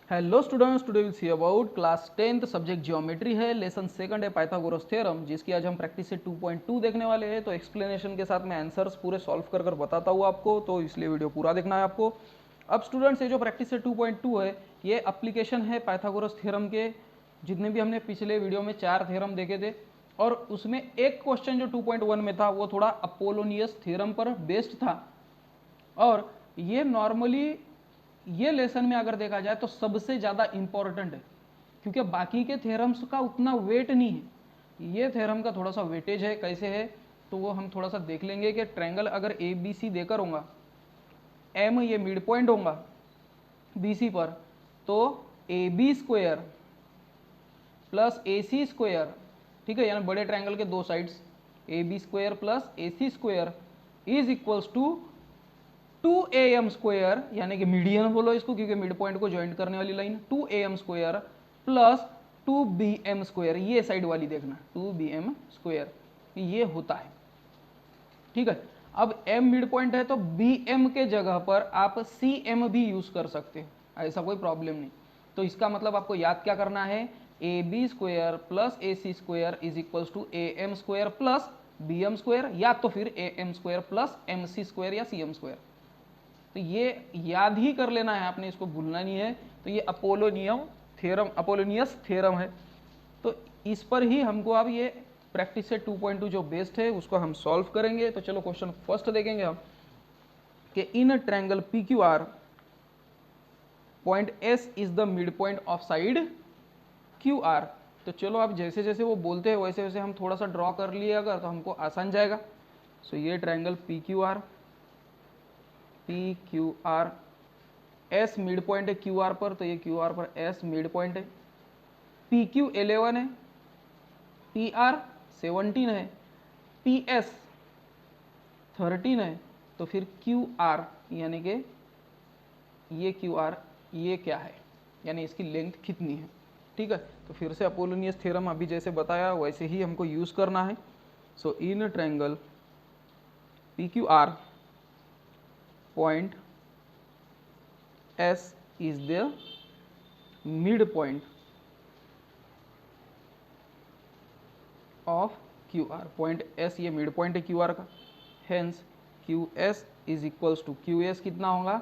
Hello students, today will see about class 10th subject geometry है, lesson second है Pythagoras theorem, जिसकी आज हम प्रैक्टिस से 2.2 देखने वाले हैं। तो एक्सप्लेनेशन के साथ मैं आंसर्स पूरे सॉल्व कर कर बताता हूँ आपको, तो इसलिए वीडियो पूरा देखना है आपको। अब स्टूडेंट्स, ये जो प्रैक्टिस से 2.2 है, ये अप्लीकेशन है पाइथागोरस थ्योरम के। जितने भी हमने पिछले वीडियो में 4 थ्योरम देखे थे, और उसमें एक क्वेश्चन जो 2.1 में था वो थोड़ा अपोलोनियस थ्योरम पर बेस्ड था। और ये नॉर्मली ये लेसन में अगर देखा जाए तो सबसे ज़्यादा इंपॉर्टेंट है, क्योंकि बाकी के थ्योरम्स का उतना वेट नहीं है। ये थ्योरम का थोड़ा सा वेटेज है। कैसे है तो वो हम थोड़ा सा देख लेंगे कि ट्रायंगल अगर ए बी सी देकर होगा, एम ये मिड पॉइंट होगा बी सी पर, तो A B square plus A C square, ठीक है, यानी बड़े ट्रायंगल के दो sides, A B square plus A C square is equals to 2am square, यानी कि मीडियन बोलो इसको, क्योंकि मिड पॉइंट को ज्वाइंट करने वाली line, 2am square plus 2bm square, ये साइड वाली देखना 2bm स्क्वायर, ये होता है। ठीक है, अब m मिड पॉइंट है तो bm के जगह पर आप cm भी यूज कर सकते हैं, ऐसा कोई प्रॉब्लम नहीं। तो इसका मतलब आपको याद क्या करना है, A B square plus A C square is equals to A M square plus B M square, या तो फिर A M square plus M C square या सी एम स्क्वायर। तो ये याद ही कर लेना है आपने, इसको भूलना नहीं है। तो ये अपोलोनियस थ्योरम है। तो इस पर ही हमको अब ये प्रैक्टिस से 2.2 जो बेस्ड है उसको हम सॉल्व करेंगे। तो चलो क्वेश्चन फर्स्ट देखेंगे हम कि इन triangle P Q are point S is the mid point of side Q R. तो चलो अब जैसे जैसे वो बोलते हैं वैसे वैसे हम थोड़ा सा ड्रॉ कर लिए अगर, तो हमको आसान जाएगा। सो ये triangle P Q are, S mid point है क्यू आर पर, तो ये क्यू आर पर एस मिड पॉइंट है। पी क्यू 11 है, पी आर 17 है, पी एस 13 है, तो फिर क्यू आर यानी कि ये क्यू आर ये क्या है, यानी इसकी लेंथ कितनी है। ठीक है, तो फिर से अपोलोनियस थ्योरम अभी जैसे बताया वैसे ही हमको यूज करना है। So in triangle P Q R point S is the midpoint of QR. Point S ये midpoint है QR का, hence QS is equals to QS कितना होगा,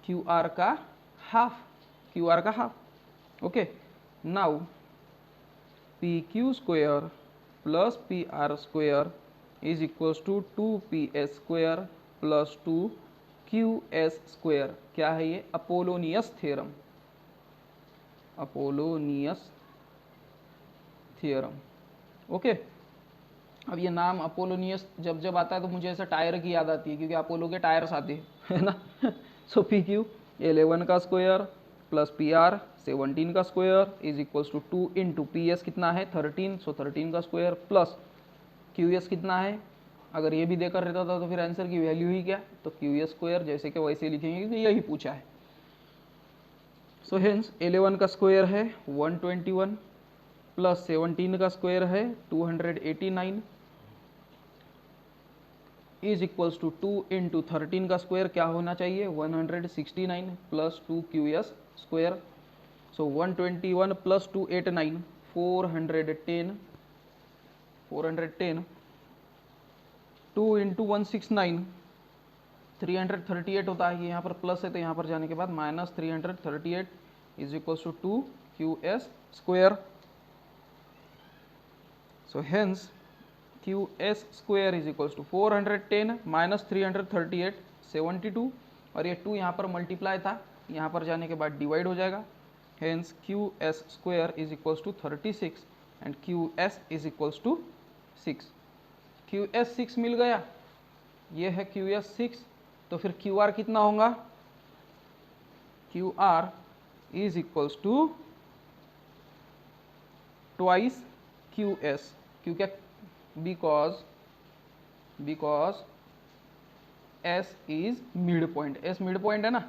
QR का हाफ, QR का half. Okay, now PQ square plus PR square is equals to 2PS square plus 2QS square. क्या है ये, Apollonius theorem, Apollonius theorem. Okay, अब ये नाम अपोलोनियस जब जब आता है तो मुझे ऐसा टायर की याद आती है, क्योंकि अपोलो के टायर्स आते हैं, है ना। सो पी क्यू 11 का स्क्वायर प्लस पी आर 17 का square is equals to 2 into P S कितना है 13, सो 13 का स्क्वायर प्लस क्यू एस कितना है, अगर ये भी देकर रहता था तो फिर आंसर की वैल्यू ही क्या, तो क्यू एस स्क्वायर जैसे कि वैसे लिखेंगे क्योंकि यही पूछा है। सो हेंस 11 का स्क्वायर है 121 प्लस 17 का स्क्वायर है 289 इज इक्वल्स टू 2 इंटू 13 का स्क्वायर क्या होना चाहिए 169 प्लस 2 क्यू एस स्क्वायर। सो 121 प्लस 289 410 2 इंटू 169 338 होता है, ये यहाँ पर प्लस है तो यहाँ पर जाने के बाद minus 338 is equals to 2 Q S square. So hence Q S square is equals to 410 minus 338 72, और ये 2 यहाँ पर मल्टीप्लाई था, यहाँ पर जाने के बाद डिवाइड हो जाएगा। Hence Q S square is equals to 36 and Q S is equals to 6। Q S 6 मिल गया, ये है क्यू एस 6, तो फिर क्यू आर कितना होगा, Q R is equals to twice Q S, क्योंकि because S is mid point, S mid point है ना।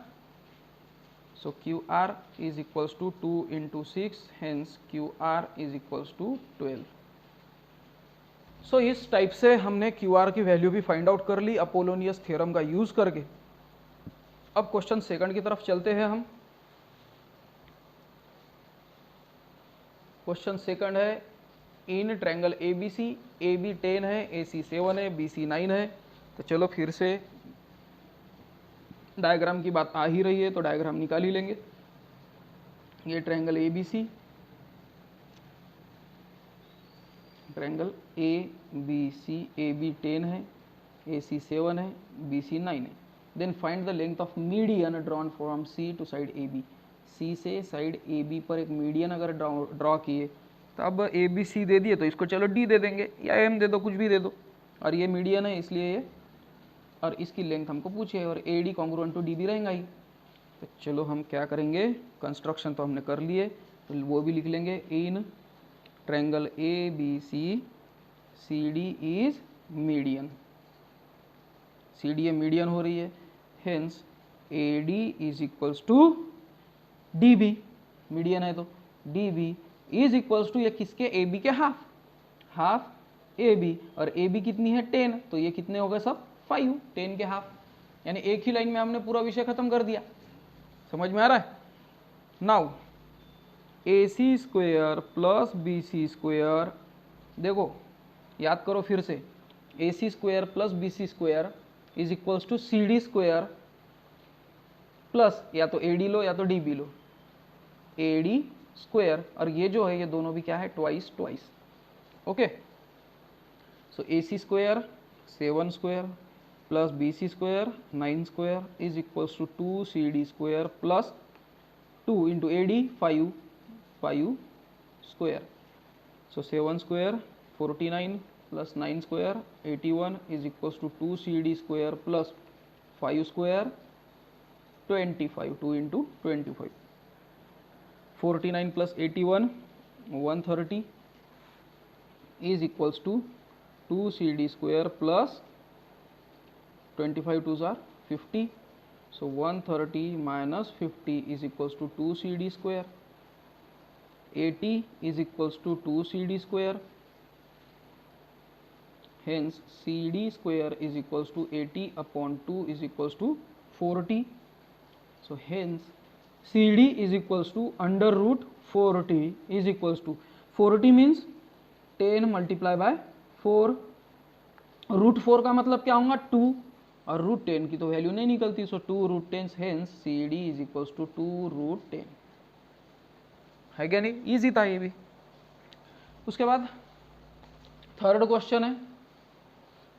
So Q R is equals to 2 into 6, hence Q R is equals to 12। So इस type से हमने Q R की value भी find out कर ली अपोलोनियस थ्योरम का यूज करके। अब क्वेश्चन सेकंड की तरफ चलते हैं हम। क्वेश्चन सेकंड है, in triangle A B C, A B 10 है, ए सी 7 है, बी सी 9 है। तो चलो फिर से डायग्राम की बात आ ही रही है तो डायग्राम निकाल ही लेंगे। ये triangle A B C, triangle A B C, A B 10 है, ए सी 7 है, बी सी 9 है। Then find the length of median drawn from C to side A B. C से साइड ए बी पर एक मीडियन अगर ड्रॉ किए तो अब ए बी सी दे दिए तो इसको चलो डी दे देंगे या एम दे दो, कुछ भी दे दो, और ये मीडियन है इसलिए ये, और इसकी लेंथ हमको पूछे और A D congruent to D भी रहेगा ही। तो चलो हम क्या करेंगे, कंस्ट्रक्शन तो हमने कर लिए तो वो भी लिख लेंगे। In triangle A B C, C D is median, C D A median हो रही है, hence A D is equals to D B, median है तो D B is equals to ये किसके, ए बी के हाफ, हाफ ए बी, और A B कितनी है 10, तो ये कितने हो गए सब 5, 10 के हाफ, यानी एक ही लाइन में हमने पूरा विषय खत्म कर दिया। समझ में आ रहा है? Now A C square plus B C square, देखो याद करो फिर से, A C square plus B C square is equals to C D square plus या तो ए डी लो या तो डी बी लो, ए डी स्क्वेयर, और ये जो है ये दोनों भी क्या है, twice twice. Okay, so A C square 7 square plus B C square 9 square is equals to 2 C D square plus 2 into A D 5 square. So 7 square 49 plus 9 square 81 is equals to 2 C D square plus 5 square 25, 2 into 25, 49 plus 81 130 is equals to 2 C D square plus 25 2s are 50, so 130 minus 50 is equals to 2 CD square, 80 is equals to 2 CD square, hence CD square is equals to 80 upon 2 is equals to 40, so hence CD is equals to under root 40 is equals to 40 means 10 multiply by 4, root 4 का मतलब क्या होगा 2, और root 10 की तो value नहीं निकलती, so 2 root 10, hence C D is equals to 2 root 10, है क्या नहीं? इजी था ये भी। उसके बाद थर्ड क्वेश्चन है,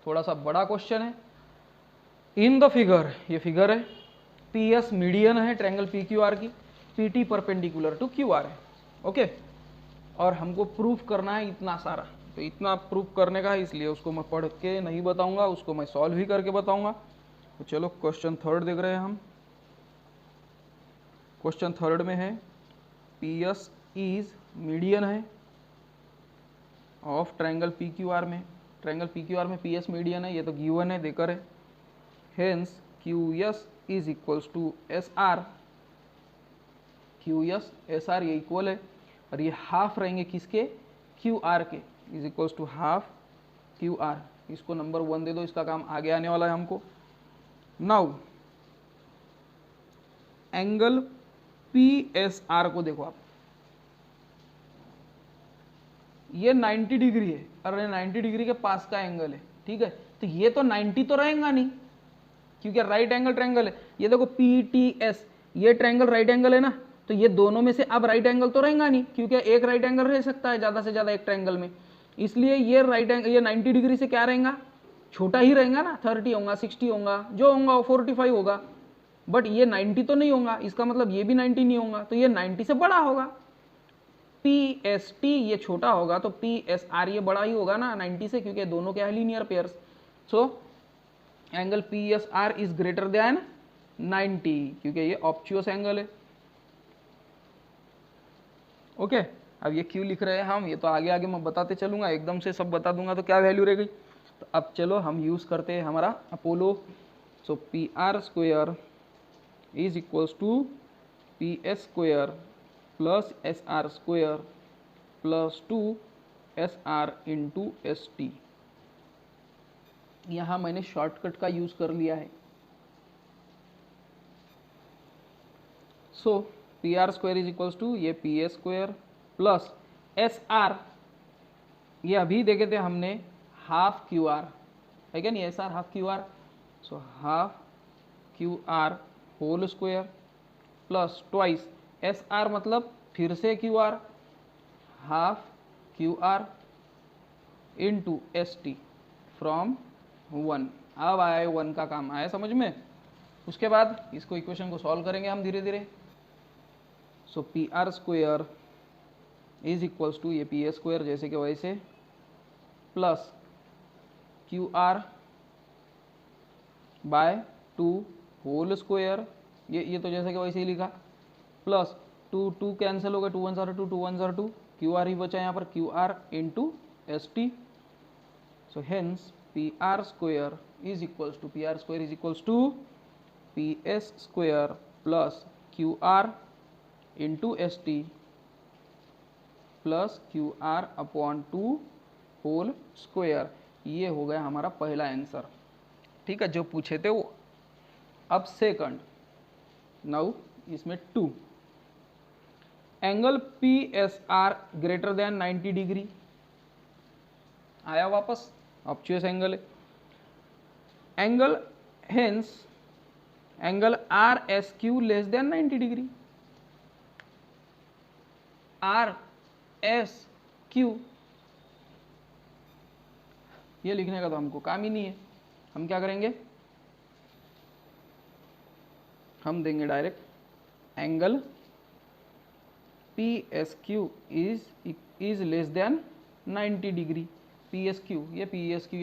थोड़ा सा बड़ा क्वेश्चन है। इन द फिगर, ये फिगर है, पी एस मीडियन है ट्रायंगल पी क्यू आर की, P T perpendicular to Q R है। ओके, और हमको प्रूफ करना है इतना सारा, तो इतना प्रूफ करने का है इसलिए उसको मैं पढ़ के नहीं बताऊंगा, उसको मैं सॉल्व ही करके बताऊंगा। तो चलो क्वेश्चन थर्ड देख रहे हैं हम। क्वेश्चन थर्ड में है पी एस इज मीडियन है of triangle P Q R में, ट्रायंगल पी क्यू आर में पी एस मीडियन है, ये तो गिवन है, देकर है। Hence Q S is equals to S R, Q S S R ये इक्वल है, और ये हाफ रहेंगे किसके, क्यू आर के, is equals to half Q R. इसको नंबर 1 दे दो, इसका काम आगे आने वाला है हमको। Now angle P S R को देखो आप, ये 90 डिग्री है और ये 90 डिग्री के पास का एंगल है, ठीक है, तो ये तो 90 तो रहेगा नहीं क्योंकि राइट एंगल ट्रायंगल है। ये देखो पी टी एस, ये ट्रायंगल राइट एंगल है ना, तो ये दोनों में से अब राइट एंगल तो रहेगा नहीं क्योंकि एक राइट एंगल रह सकता है ज़्यादा से ज़्यादा एक ट्रायंगल में, इसलिए ये राइट एंगल ये 90 डिग्री से क्या रहेगा, छोटा ही रहेगा ना, 30 होगा, 60 होगा, जो होगा वो 45 होगा, बट ये 90 तो नहीं होगा, इसका मतलब ये भी 90 नहीं होगा, तो ये 90 से बड़ा होगा। पी एस टी ये छोटा होगा तो पी एस आर ये बड़ा ही होगा ना 90 से, क्योंकि दोनों क्या है, linear pairs. So angle P S R is greater than 90 क्योंकि ये ऑब्ट्यूस एंगल है। ओके, अब ये क्यों लिख रहे हैं हम, ये तो आगे आगे मैं बताते चलूंगा, एकदम से सब बता दूंगा तो क्या वैल्यू रह गई। तो अब चलो हम यूज करते हैं हमारा Apollo. So P R square is equals to P S square plus S R square plus 2 S R into S T. यहाँ मैंने शॉर्टकट का यूज कर लिया है। So P R square is equals to ये P S square plus S R, ये अभी देखे थे हमने हाफ क्यू आर, है क्या नहीं, S R half Q R, so half Q R whole square plus twice S R मतलब फिर से Q R, half Q R into S T from 1। अब आया 1 का काम, आया समझ में। उसके बाद इसको इक्वेशन को सॉल्व करेंगे हम धीरे धीरे। So P R square is equals to ये पी ए स्क्वायर जैसे कि वैसे plus Q R by 2 whole square, ये तो जैसे कि वैसे ही लिखा, प्लस 2 कैंसिल हो गए, 2 1 2 2 1 2, क्यू आर ही बचा यहाँ पर, Q R into S T. So hence P R square is equals to P S square plus Q R into S T plus Q R upon 2 whole square. ये हो गया हमारा पहला आंसर, ठीक है, जो पूछे थे वो। अब सेकंड, नाउ इसमें 2 angle P S R greater than 90 degree आया वापस, ऑब्ट्यूस एंगल है। Angle hence angle R S Q less than 90 degree, R S Q ये लिखने का तो हमको काम ही नहीं है। हम क्या करेंगे, हम देंगे direct angle P S Q is less than 90 degree. P S Q ये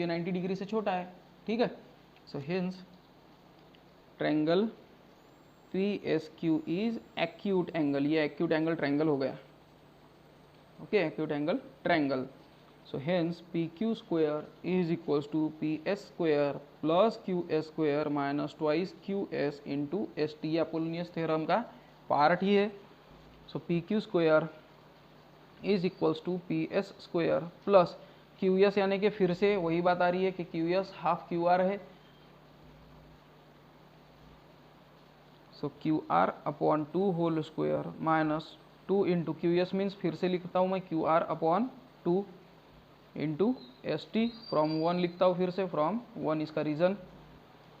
90 डिग्री से छोटा है, ठीक है। So hence triangle P S Q is acute angle, ये एक्यूट एंगल ट्रायंगल हो गया, okay, acute angle triangle. So hence P Q square is equals to P S square plus Q S square minus twice Q S into S T, Apollonius theorem का part ही है। So P Q square is equals to P S square plus Q S, यानी कि फिर से वही बात आ रही है कि Q S half Q R है, so Q R upon 2 whole square minus 2 into Q S means फिर से लिखता हूँ मैं Q R upon 2 into S T from 1 लिखता हूँ, फिर से फ्रॉम 1 इसका reason.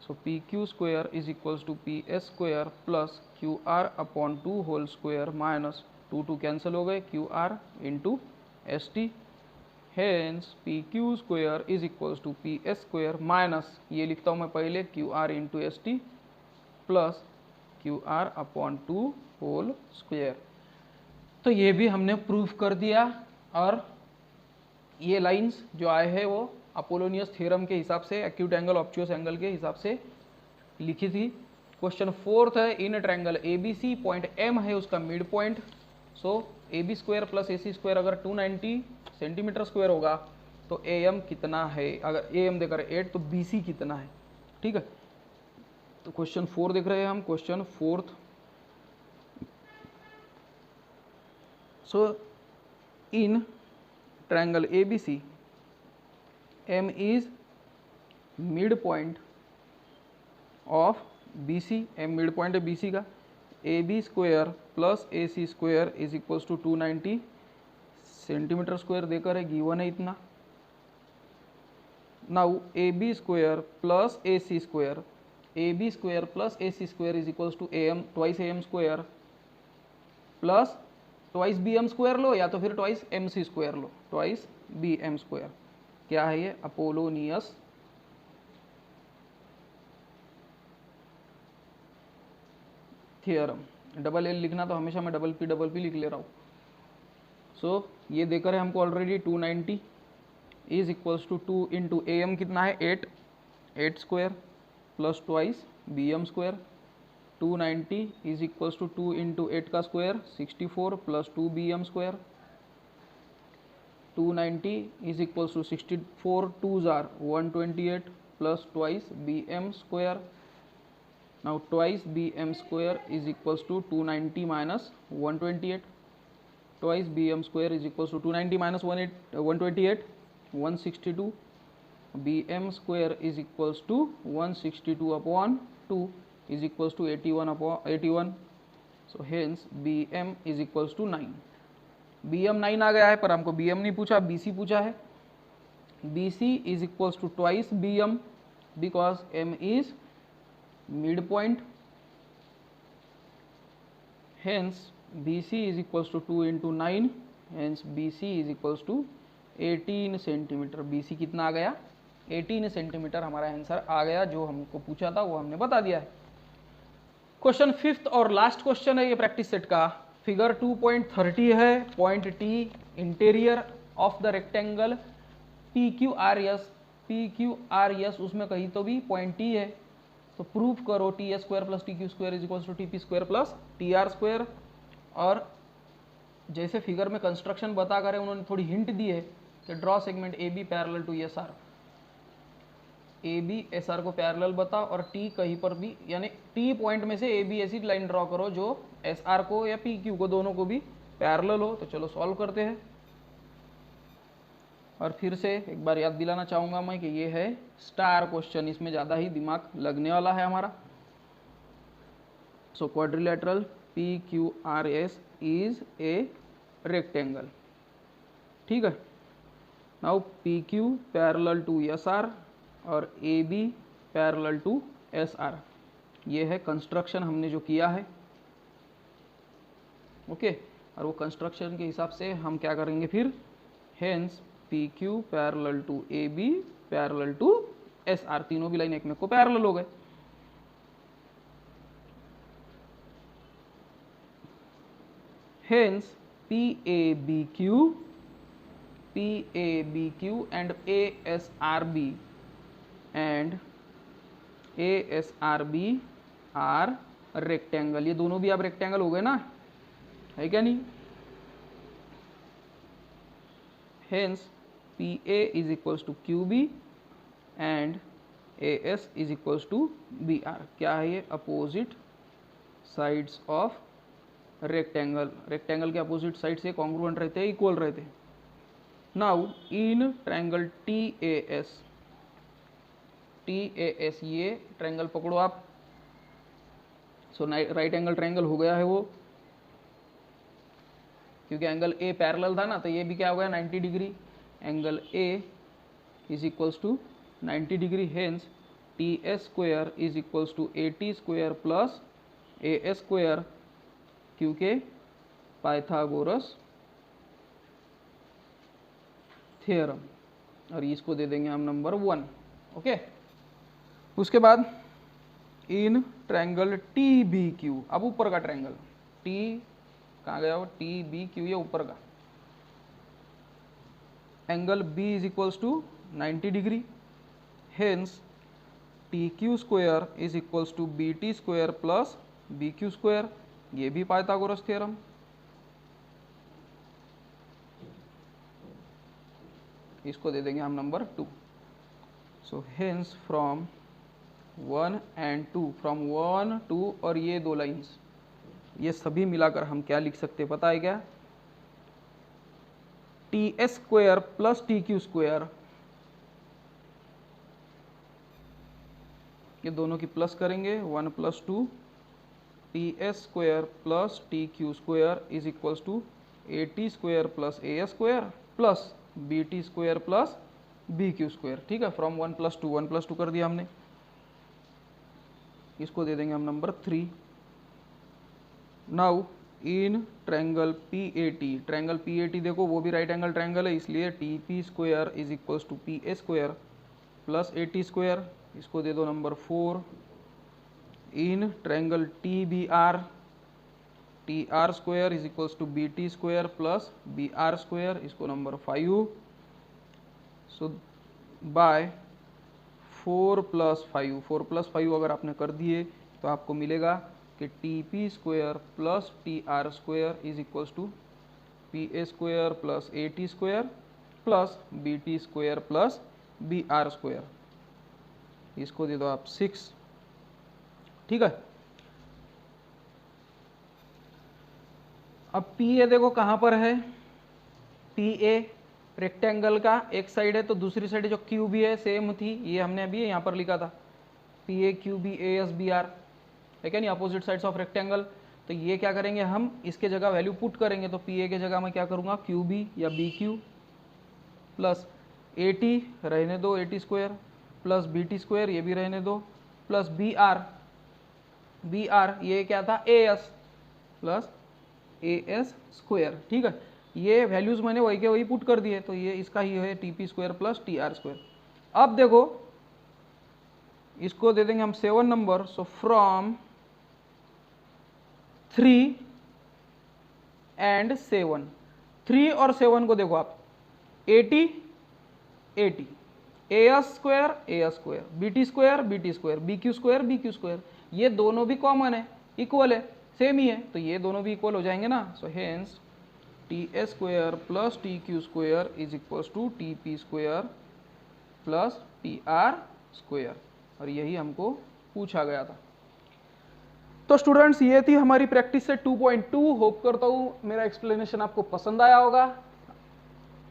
So P Q square is equals to P S square plus Q R upon 2 whole square minus 2 cancel हो गए, Q R into S T. Hence P Q square is equals to P S square minus ये लिखता हूँ मैं पहले Q R into S T plus Q R upon 2 whole square. तो ये भी हमने प्रूफ कर दिया, और ये लाइंस जो आए हैं वो अपोलोनियस थ्योरम के हिसाब से, एक्यूट एंगल ऑब्ट्यूस एंगल के हिसाब से लिखी थी। क्वेश्चन 4 है, in triangle A B C point M है उसका mid point. So A B square plus A C square अगर 290 सेंटीमीटर स्क्वायर होगा तो ए एम कितना है, अगर ए एम देकर 8 तो बी सी कितना है, ठीक है। तो क्वेश्चन 4 देख रहे हैं हम, question 4। So in triangle A B C M is mid point of B C, M mid point है बी सी का, A B square plus A C square is equals to 290 centimetre square देकर है, given है इतना। Now A B square plus A C square, A B square plus A C square is equals to A M twice A M square plus twice B M square लो, या तो फिर twice M C square लो, twice B M square. क्या है ये, Apollonius theorem. Double L लिखना तो हमेशा मैं डबल पी लिख ले रहा हूँ। सो ये देकर है हमको already 290 is equals to 2 into A M कितना है 8 square plus twice B M square, 290 is equals to 2 into 8 का square 64 plus 2 B M square, 290 is equals to 64 2s are 128 plus twice B M square. Now twice B M square is equals to 290 minus 128, twice B M square is equals to 290 minus 128 162, B M square is equals to 162 upon 2 is equals to 81 upon 81. So hence bm is equals to 9, BM 9 आ गया है, पर हमको BM नहीं पूछा, BC पूछा है। BC is equals to twice BM because M is mid point, hence BC is equals to 2 into 9, hence BC is equals to 18 centimetre. BC कितना आ गया? 18 सेंटीमीटर हमारा आंसर आ गया, जो हमको पूछा था वो हमने बता दिया है। क्वेश्चन 5th और लास्ट क्वेश्चन है ये प्रैक्टिस सेट का। फिगर 2.30 है, point T interior of the rectangle PQRS। PQRS उसमें कहीं तो भी पॉइंट T है, तो प्रूफ करो TS square plus TQ square is equals to TP square plus TR square. और जैसे फिगर में कंस्ट्रक्शन बता कर उन्होंने थोड़ी हिंट दी है कि draw segment AB parallel to SR। AB SR को पैरेलल बता और T कहीं पर भी, यानी T पॉइंट में से AB ऐसी लाइन ड्रॉ करो जो SR को या PQ को दोनों को भी पैरेलल हो। तो चलो सॉल्व करते हैं। और फिर से एक बार याद दिलाना चाहूँगा मैं कि ये है स्टार क्वेश्चन, इसमें ज़्यादा ही दिमाग लगने वाला है हमारा। So quadrilateral PQRS is a rectangle, ठीक है। Now PQ parallel to SR और AB पैरेलल टू SR, ये है कंस्ट्रक्शन हमने जो किया है, ओके। और वो कंस्ट्रक्शन के हिसाब से हम क्या करेंगे फिर, hence PQ parallel to AB parallel to SR, तीनों भी लाइन एक में को पैरेलल हो गए। Hence PABQ and ASRB are rectangle. ये दोनों भी आप रेक्टेंगल हो गए ना, है क्या नहीं। Hence PA is equals to QB and AS is equals to BR। क्या है ये? Opposite sides of rectangle. Rectangle के अपोजिट साइड से कॉन्ग्रुएंट रहते हैं, इक्वल रहते हैं। नाउ इन ट्रायंगल TAS, ये ट्रायंगल पकड़ो आप। सो राइट एंगल ट्रायंगल हो गया है वो, क्योंकि एंगल A पैरेलल था ना, तो ये भी क्या हो गया 90 degree. Angle A is equals to 90 degree, hence TS square is equals to 80 square plus AS square, क्योंकि पाइथागोरस थ्योरम। और इसको दे देंगे हम नंबर 1, ओके। उसके बाद इन ट्रायंगल TBQ, अब ऊपर का ट्रायंगल, T कहाँ गया वो, TBQ ये ऊपर का। Angle B is equals to 90 degree, hence TQ square is equals to BT square plus BQ square, ये भी पाइथागोरस थ्योरम। इसको दे देंगे हम number 2। So hence from 1 and 2, from 1 2 और ये दो लाइंस, ये सभी मिलाकर हम क्या लिख सकते हैं पता है क्या? TS square plus TQ square, ये दोनों की प्लस करेंगे, 1 + 2 TS square plus TQ square is equals to 80 square plus AS square plus BT square plus BQ square, ठीक है। फ्रॉम 1 + 2, 1 + 2 कर दिया हमने। इसको दे देंगे हम number 3। Now in triangle PAT, triangle PAT देखो वो भी राइट एंगल ट्रायंगल है, इसलिए TP square is equals to PA square plus 80 square, इसको दे दो number 4। In triangle TBR, TR square is equals to BT square plus BR square, इसको number 5। So by 4 + 5, 4 + 5 अगर आपने कर दिए तो आपको मिलेगा कि TP square plus TR square is equals to PA square plus AT square plus BT square plus BR square, इसको दे दो आप 6, ठीक है। अब PA देखो कहाँ पर है, PA रेक्टेंगल का एक साइड है, तो दूसरी साइड जो QB है सेम थी, ये हमने अभी यहाँ पर लिखा था PA QB AS BR, है क्या नहीं, अपोजिट साइड्स ऑफ रेक्टेंगल। तो ये क्या करेंगे, हम इसके जगह वैल्यू पुट करेंगे। तो पी ए के जगह मैं क्या करूँगा, क्यू बी या B Q plus A T रहने दो, A T square plus B T square ये भी रहने दो, प्लस बी आर ये क्या था, A S plus A S square. ठीक है, ये वैल्यूज मैंने वही के वही पुट कर दिए, तो ये इसका ही है T P square plus T R square. अब देखो इसको दे देंगे हम 7 नंबर। सो फ्रॉम 3 एंड 7, 3 और 7 को देखो आप, 80 80 A S square B T square B Q square, ये दोनों भी कॉमन है, इक्वल है, सेम ही है, तो ये दोनों भी इक्वल हो जाएंगे ना। So hence T S square plus T Q square is equals to T P square plus T R square, और यही हमको पूछा गया था। तो स्टूडेंट्स ये थी हमारी प्रैक्टिस से 2.2। होप करता हूँ मेरा एक्सप्लेनेशन आपको पसंद आया होगा।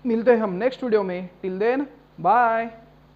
मिलते हैं हम नेक्स्ट वीडियो में, टिल देन बाय।